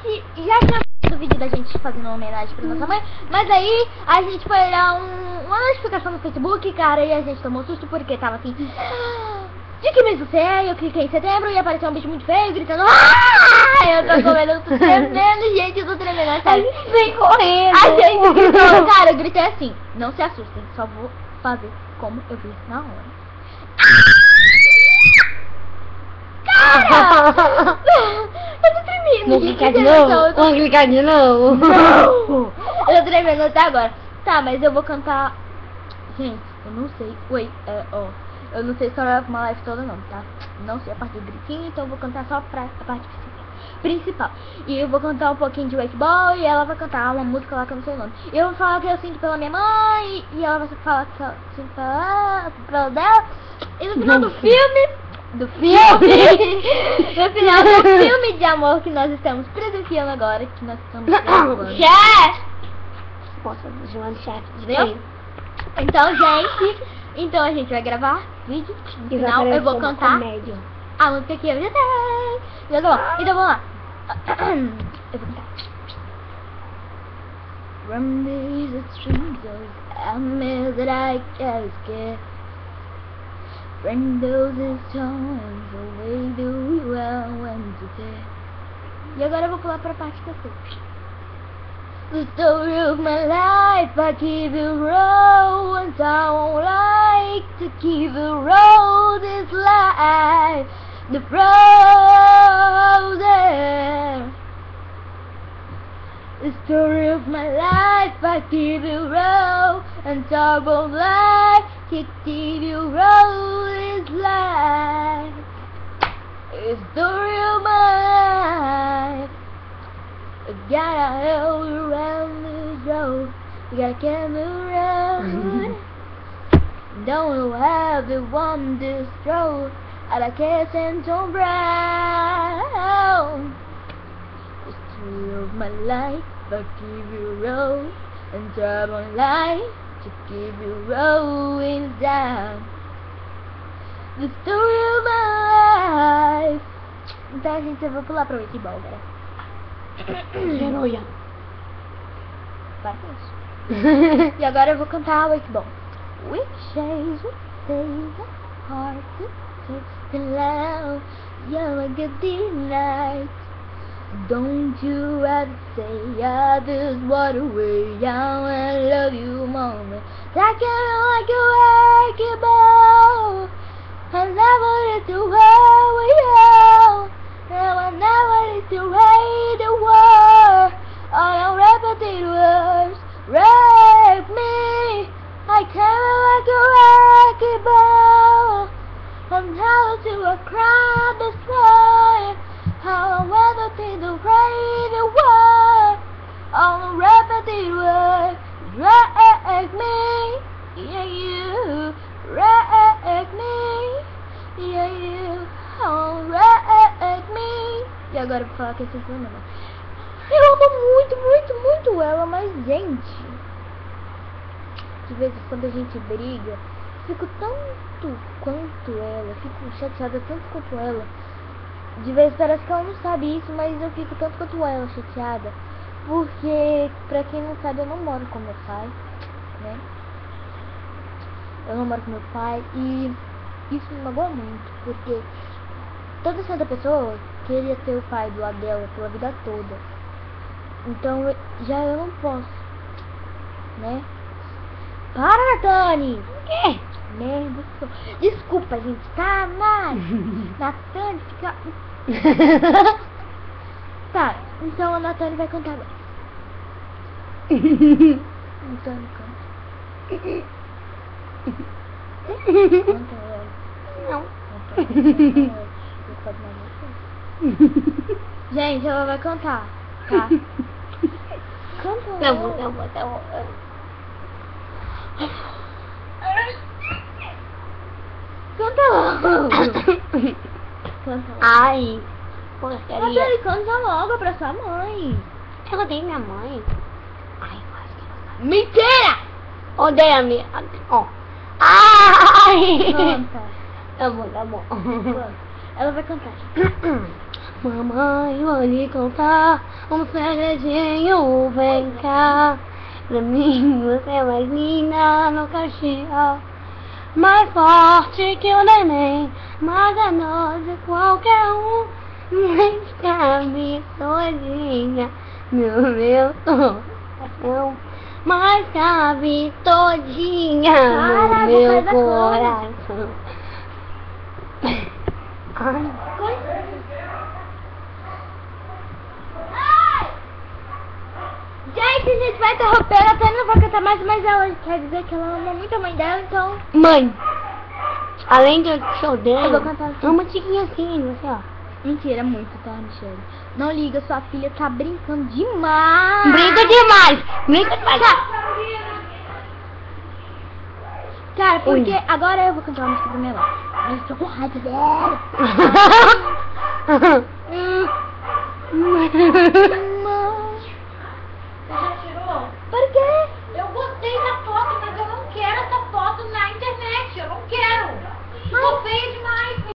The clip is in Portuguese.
gente já tinha visto o vídeo da gente fazendo uma homenagem pra nossa mãe, mas aí a gente foi olhar uma notificação no Facebook, cara, e a gente tomou susto porque tava assim, de que mês você é? Eu cliquei em setembro e apareceu um bicho muito feio gritando, eu tô comendo, eu tô tremendo, gente, eu tô tremendo, A gente vem correndo. a gente gritou, cara, eu gritei assim, não se assustem, só vou fazer como eu fiz na hora. Cara! Eu tô tremendo. Vamos gente, clicar de não tem novo? noção, eu tô- Vamos clicar de novo? Não! Eu tô tremendo até agora. Tá, mas eu vou cantar. Gente, eu não sei. Oi, eu não sei estourar uma live toda não, tá? Não sei a parte do gritinho, então eu vou cantar só pra a parte principal. E eu vou cantar um pouquinho de Wake Ball e ela vai cantar uma música lá que eu não sei o nome. E eu vou falar o que eu sinto pela minha mãe e ela vai falar o que eu sinto pela dela. E no final do filme. No final do filme de amor que nós estamos presenciando agora, que nós estamos gravando. Chefe! Posso chamar de chefe? Entendeu? Então, gente, então a gente vai gravar vídeo. No final eu vou cantar a música que eu já sei. Já tá bom. Então vamos lá. Eu vou cantar. From these strangers, I know that I can't escape. From those times, the way do we went to bed. E agora eu vou pular pra parte que eu sei. The story of my life, I keep it raw, and I won't like to keep it raw. This life, the frozen. The story of my life, I keep it raw, and I won't like to keep it raw. This life, the story of my life. I gotta help around this road. You gotta come around. Don't know how they want this road. And I can't stand on brown. The story of my life, I keep you roll. And trouble life to keep you rolling down. The story of my life. Então, gente, eu vou pular pra Wake Ball, galera. Genuia. Para com isso. E agora eu vou cantar Wake Ball. Which says we say the heart to the love. You're like a night. Don't you ever say others what away. I wanna love you moment. I can't like a Wake Ball. I never let you away. Now I never need to wait the war. All repeated words rape me. I can't like a wrecking ball. I'm held to a crowd destroy. How I never need to wait the war. All repeated words rape me. Yeah, you rape me. Yeah, you. Oh, wreck me. E agora eu vou falar que esse filme não. Eu amo muito, muito, muito ela, mas gente, de vez em quando a gente briga, fico tanto quanto ela, fico chateada tanto quanto ela. De vez parece que ela não sabe isso, mas eu fico tanto quanto ela chateada. Porque, pra quem não sabe, eu não moro com meu pai, né? Eu não moro com meu pai e isso me magoa muito, porque toda santa pessoa queria ter o pai do lado dela pela vida toda. Então eu não posso, né? Para, Natane! O quê? Merda. Desculpa, gente, tá? Mas Natane fica... Tá, então a Natane vai cantar agora. Natane canta. Canta ela. Não. Gente, ela vai cantar, tá? Canta. Tá bom. Canta logo. Canta logo. Ai, porcaria. Natane, canta logo pra sua mãe. Eu odeio minha mãe. Ai, quase que não. Mentira! Odeio a minha... Ó. Ai! Canta. Tá bom. Canta. Ela vai cantar. Mamãe, vou lhe contar um segredinho, vem cá. Pra mim você é mais linda no caixão, mais forte que o neném, mais veloz de qualquer um. Mas cabe todinha no meu coração, mas cabe todinha no meu coração. Ai, Gente, a gente vai interromper, a Tânia não vai cantar mais, mas ela quer dizer que ela ama muito a mãe dela, então... mãe, além do show Eu dela, vou cantar assim. é uma tiquinha assim, você ó. Mentira, muito, tá, Michelle? Não liga, sua filha tá brincando demais. Brinca demais, brinca demais. Cara, porque agora eu vou cantar uma música pra minha lá. Eu estou com raiva dela.